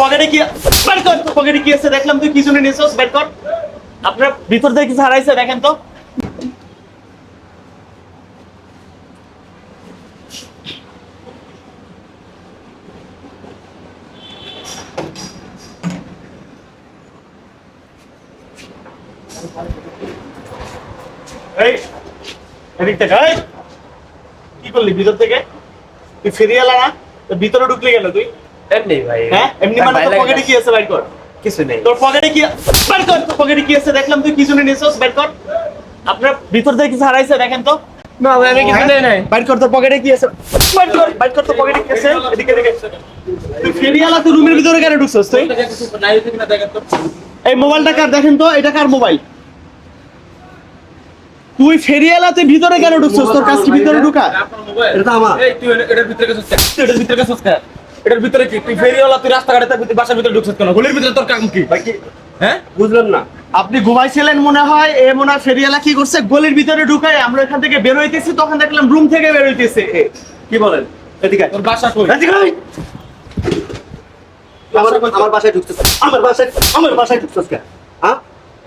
পকেটে কি বের কর, তোর পকেটে কি আছে দেখলাম, তুই কি জন্য নিছস, বের কর। আপনার ভিতর থেকে কিছু হারাইছে দেখেন তো। এই এদিক থেকে এই কি করলি ভিতর থেকে? তুই ফিরে এলা না, তোর ভিতরে ঢুকলি কেন তুই? এমনি ভাই। হ্যাঁ এমনি মানে তোর পকেটে কি আছে বের কর। কিছু নেই। তোর পকেটে কি বের কর, তোর পকেটে কি আছে দেখলাম, তুই কি জন্য নিছস, বের কর। আপনার ভিতর থেকে কিছু হারাইছে দেখেন তো। না ভাই আমি কিছু নেই নাই। বাইর কর, তোর পকেটে কি আছে বাইর কর তোর পকেটে কি আছে। এদিকে এদিকে তুই ফেরিয়ালা, তুই রুমের ভিতরে কেন ঢুকছস তুই? এই মোবাইলটা কার দেখেন তো, এটা কার মোবাইল? তুই ফেরিয়ালা, তুই ভিতরে কেন ঢুকছস? তোর কাজ কি ভিতরে ঢুকা? এটা তো আমার। এই তুই এটার ভিতরে গেছস কেন? তুই এটার ভিতরে গেছস কেন? এটার ভিতরে কি তুই ফেরিওয়ালা, তুই রাস্তাঘাটে থাকবি, তুই বাসার ভিতরে ঢুকছস কেন? গলির ভিতরে তোর কাম কি? ভাই কি হ্যাঁ বুঝলেন না? আপনি ঘুমাইছিলেন মনে হয়, এ মনে হয় ফেরিয়ালা কি করছে, গলির ভিতরে ঢুকায় আমরা এখান থেকে বের হইতেছি, তখন দেখলাম রুম থেকে বের হইতেছে। কি বলেন? এদিকে আয়। তোর বাসা কই? এদিকে আয়। আমার বাসায় ঢুকছিস, আমার বাসায় ঢুকছিস কেন? হ্যাঁ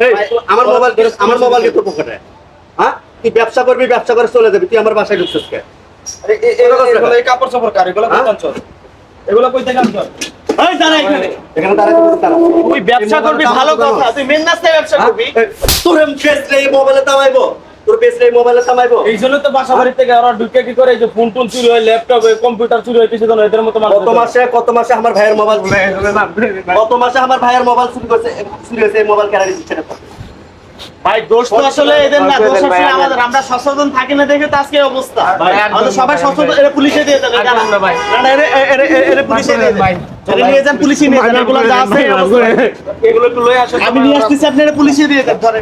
এই আমার মোবাইল কি তোর পকেটে? হ্যাঁ তুই ব্যবসা করবি, ব্যবসা করে চলে যাবি, তুই আমার বাসায় ঢুকছিস কেন? এগুলো এই কাপড় চোপড় কার? এগুলো কই আনছস? এগুলো কই থেকে আনছস? এই দাঁড়া এখানে। এখানে দাঁড়াতে বলছিস দাঁড়া। তুই ব্যবসা করবি ভালো কথা, তুই মেন রাস্তায় ব্যবসা করবি। তোর পেছলে এই মোবাইলে থামাইবো, তোর পেছলে এই মোবাইলে থামাইবো। এই জন্য তো বাসা বাড়ি থেকে ওরা ঢুকে কি করে, এই যে ফোন টোন চুরি হয়, ল্যাপটপ কম্পিউটার চুরি হয়, কিছু তো এদের মতো মানুষ। কত মাসে আমার ভাইয়ের মোবাইল চুরি হয়েছে, এই মোবাইল কেন দিচ্ছে না? ভাই দোষ তো আসলে এদের না, দোষ আসলে আমাদের। আমরা সচেতন থাকি না দেখে তো আজকে এই অবস্থা। আমাদের সবাই সচেতন, এর পুলিশে দিয়ে দেবে। না না ভাই, না না এর পুলিশে দিয়ে দেবে। এর নিয়ে যান, পুলিশে নিয়ে যান, এগুলো যা আছে এগুলো একটু লয়ে আসো। আমি নিয়ে আসতেছি, আপনি এর পুলিশে দিয়ে দেন। ধরেন